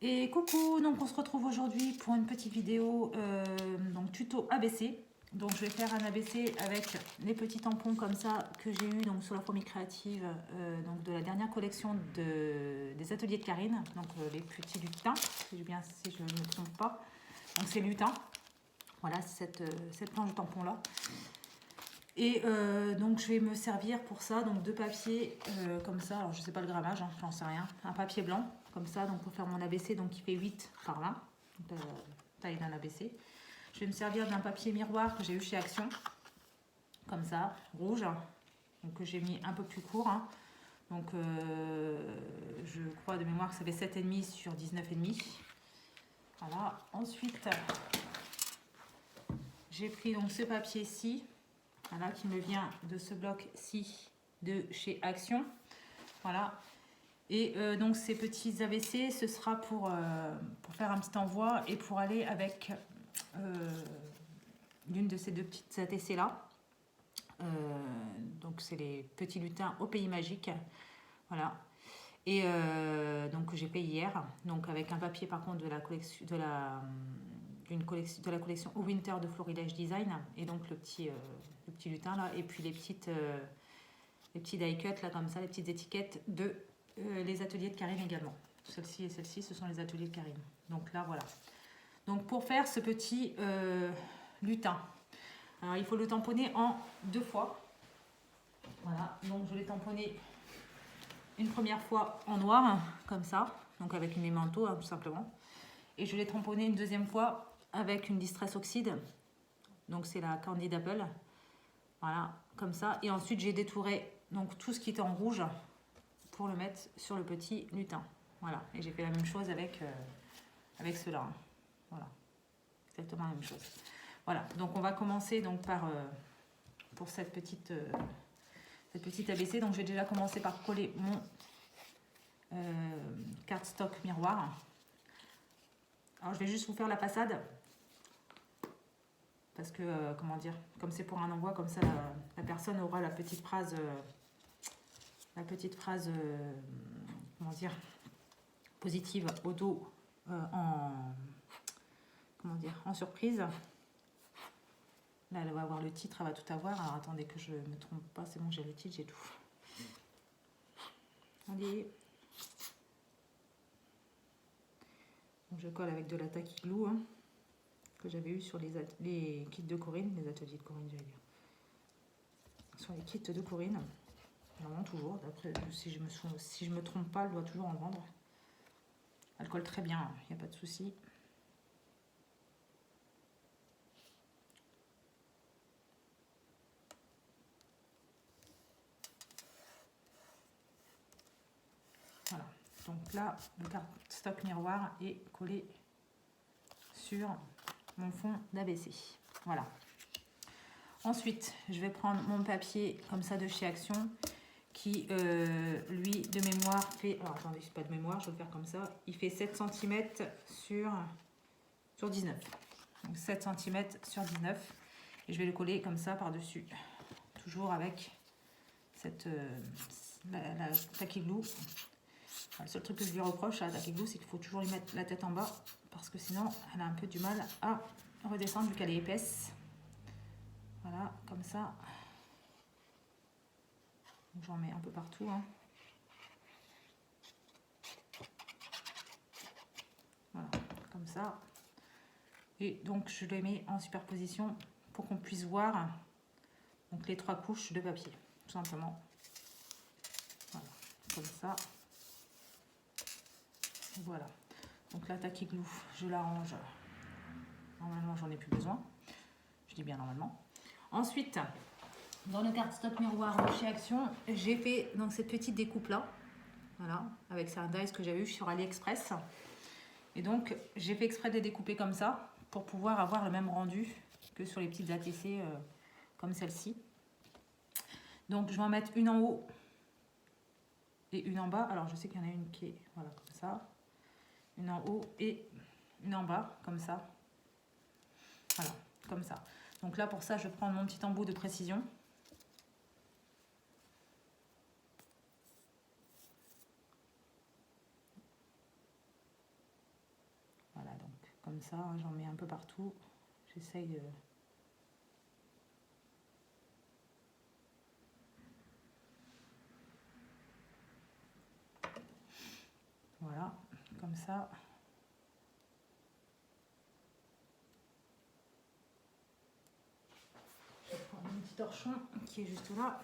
Et coucou, donc on se retrouve aujourd'hui pour une petite vidéo donc tuto ABC. Donc je vais faire un ABC avec les petits tampons comme ça que j'ai eu donc sur la fourmi créative donc de la dernière collection des ateliers de Karine. Donc les petits lutins, si je ne me trompe pas. Donc c'est lutin. Voilà, cette planche de tampons là. Et donc je vais me servir pour ça donc de papier comme ça. Alors je sais pas le grammage, hein, j'en sais rien. Un papier blanc comme ça donc pour faire mon ABC donc qui fait 8 par 20 de taille d'un ABC. Je vais me servir d'un papier miroir que j'ai eu chez Action comme ça, rouge, donc que j'ai mis un peu plus court. Hein. Donc je crois de mémoire que ça fait 7,5 sur 19,5. Voilà. Ensuite j'ai pris donc ce papier-ci. Voilà, qui me vient de ce bloc-ci de chez Action. Voilà. Et donc ces petits ABC, ce sera pour faire un petit envoi et pour aller avec l'une de ces deux petites ATC-là. Donc c'est les petits lutins au pays magique. Voilà. Et donc j'ai payé hier. Donc avec un papier par contre de la collection de la collection Au Winter de Florilège Design. Et donc le petit lutin là, et puis les petits die cut là comme ça, les petites étiquettes de les ateliers de Karine également. Celle-ci et celle-ci, ce sont les ateliers de Karine. Donc là voilà. Donc pour faire ce petit lutin, alors il faut le tamponner en 2 fois. Voilà, donc je l'ai tamponné une première fois en noir, comme ça, donc avec une aimanteau hein, tout simplement. Et je l'ai tamponné une deuxième fois avec une Distress Oxide. Donc c'est la Candy d'Apple. Voilà, comme ça. Et ensuite, j'ai détouré donc, tout ce qui était en rouge pour le mettre sur le petit lutin. Voilà, et j'ai fait la même chose avec ceux-là. Hein. Voilà, exactement la même chose. Voilà, donc on va commencer donc, pour cette petite ABC. Donc je vais déjà commencer par coller mon cardstock miroir. Alors je vais juste vous faire la façade. Parce que, comment dire, comme c'est pour un envoi, comme ça, la personne aura la petite phrase, comment dire, positive au dos, en surprise. Là, elle va avoir le titre, elle va tout avoir. Alors, attendez que je ne me trompe pas, c'est bon, j'ai le titre, j'ai tout. Allez. Donc, je colle avec de la tacky glue, hein, que j'avais eu sur les kits de Corinne, les ateliers de Corinne, j'allais dire. Sur les kits de Corinne, normalement toujours, d'après si je me trompe pas, elle doit toujours en vendre. Elle colle très bien, il n'y a pas de souci. Voilà, donc là, le cardstock miroir est collé sur mon fond d'ABC. Voilà. Ensuite, je vais prendre mon papier comme ça de chez Action qui, lui, de mémoire fait... Alors, attendez, c'est pas de mémoire, je vais le faire comme ça. Il fait 7 cm sur 19. Donc, 7 cm sur 19. Et je vais le coller comme ça par-dessus. Toujours avec cette la tacky glue. Le seul truc que je lui reproche à la tacky glue, c'est qu'il faut toujours lui mettre la tête en bas. Parce que sinon, elle a un peu du mal à redescendre vu qu'elle est épaisse. Voilà, comme ça. J'en mets un peu partout. Hein. Voilà, comme ça. Et donc, je les mets en superposition pour qu'on puisse voir donc, les 3 couches de papier, tout simplement. Voilà, comme ça. Voilà. Donc, la tacky glue, je la range. Normalement, j'en ai plus besoin. Je dis bien normalement. Ensuite, dans le cardstock miroir de chez Action, j'ai fait donc, cette petite découpe là. Voilà, avec sa dice que j'avais eu sur AliExpress. Et donc, j'ai fait exprès de les découper comme ça pour pouvoir avoir le même rendu que sur les petites ATC comme celle-ci. Donc, je vais en mettre une en haut et une en bas. Alors, je sais qu'il y en a une qui est voilà, comme ça. Une en haut et une en bas, comme ça. Voilà, comme ça. Donc là, pour ça, je vais prendre mon petit embout de précision. comme ça, hein, j'en mets un peu partout. J'essaye de... Voilà, comme ça. Je vais prendre un petit torchon qui est juste là.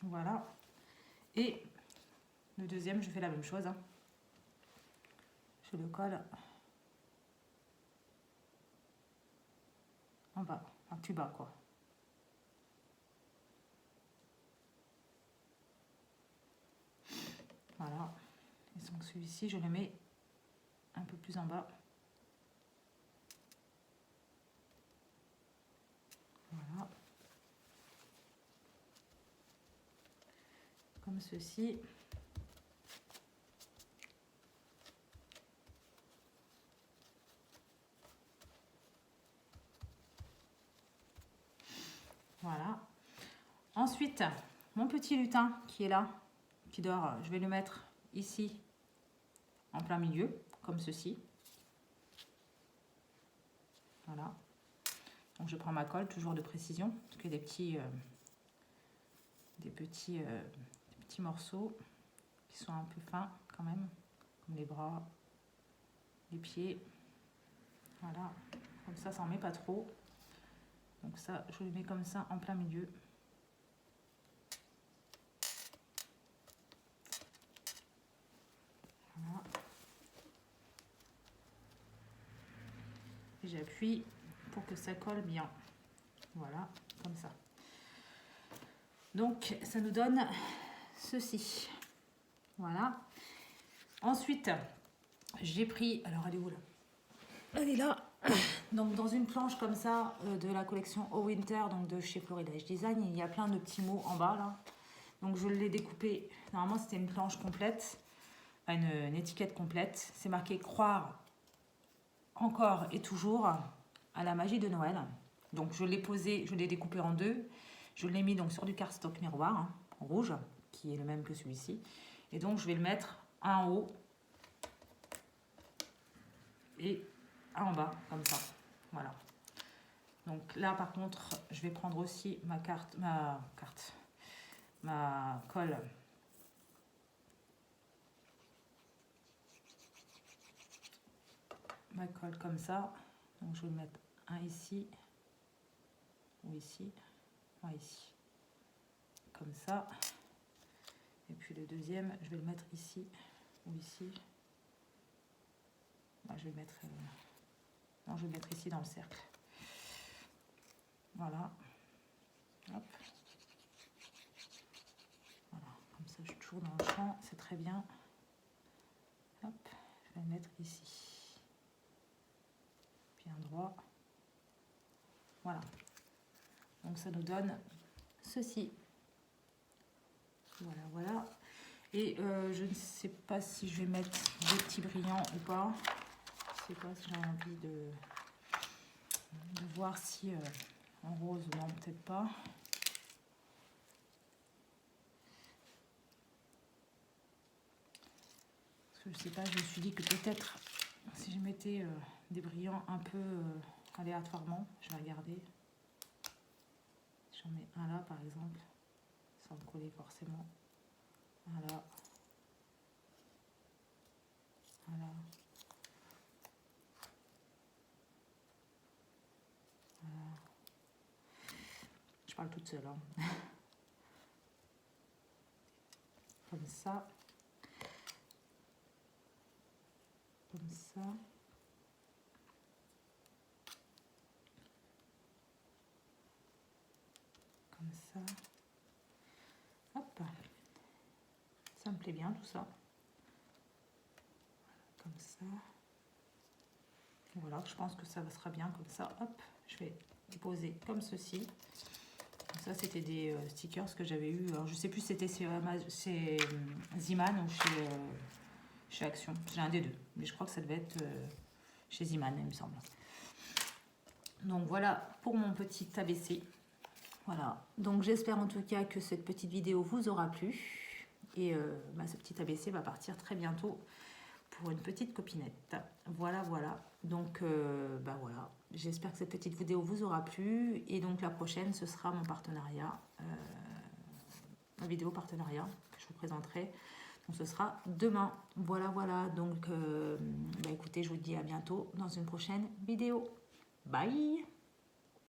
Voilà. Et le deuxième, je fais la même chose. Hein. Je le colle en bas, un plus bas quoi. Voilà. Et donc celui-ci, je le mets un peu plus en bas. Voilà. Comme ceci. Voilà. Ensuite, mon petit lutin qui est là, qui dort, je vais le mettre ici, en plein milieu, comme ceci. Voilà. Donc je prends ma colle, toujours de précision, parce qu'il y a des petits morceaux qui sont un peu fins quand même, comme les bras, les pieds. Voilà. Comme ça en met pas trop. Donc ça, je le mets comme ça en plein milieu. Voilà. Et j'appuie pour que ça colle bien. Voilà, comme ça. Donc, ça nous donne ceci. Voilà. Ensuite, j'ai pris... Alors, elle est où là? Elle est là. Donc, dans une planche comme ça, de la collection Au Winter, donc de chez Florilège Design, il y a plein de petits mots en bas là. Donc, je l'ai découpé. Normalement, c'était une planche complète, une étiquette complète. C'est marqué croire encore et toujours à la magie de Noël. Donc, je l'ai posé, je l'ai découpé en deux. Je l'ai mis donc sur du cardstock miroir, hein, en rouge, qui est le même que celui-ci. Et donc, je vais le mettre en haut et en bas, comme ça. Voilà. Donc là, par contre, je vais prendre aussi ma colle. Ma colle comme ça. Donc, je vais mettre un ici, ou ici, un ici. Comme ça. Et puis le deuxième, je vais le mettre ici, ou ici. Bah, je vais le mettre... non, je vais le mettre ici dans le cercle. Voilà. Hop. Voilà. Comme ça, je suis toujours dans le champ. C'est très bien. Hop. Je vais le mettre ici. Bien droit. Voilà. Donc, ça nous donne ceci. Voilà, voilà. Et je ne sais pas si je vais mettre des petits brillants ou pas. Je ne sais pas si j'ai envie de voir si en rose, non, peut-être pas. Parce que je sais pas, je me suis dit que peut-être si je mettais des brillants un peu aléatoirement, je vais regarder. J'en mets un là par exemple, sans me coller forcément. Un là. Voilà. Voilà. Je parle toute seule. Hein. Comme ça. Comme ça. Comme ça. Hop. Ça me plaît bien tout ça. Comme ça. Voilà, je pense que ça sera bien comme ça. Hop, je vais poser comme ceci. Ça, c'était des stickers que j'avais eu. Alors, je sais plus si c'était chez Ziman ou chez Action. J'ai un des deux, mais je crois que ça devait être chez Iman, il me semble. Donc voilà pour mon petit ABC. Voilà, donc j'espère en tout cas que cette petite vidéo vous aura plu. Et ce petit ABC va partir très bientôt pour une petite copinette. Voilà, voilà. Donc voilà, j'espère que cette petite vidéo vous aura plu. Et donc la prochaine, ce sera mon partenariat, ma vidéo partenariat que je vous présenterai. Donc ce sera demain. Voilà, voilà. Donc écoutez, je vous dis à bientôt dans une prochaine vidéo. Bye!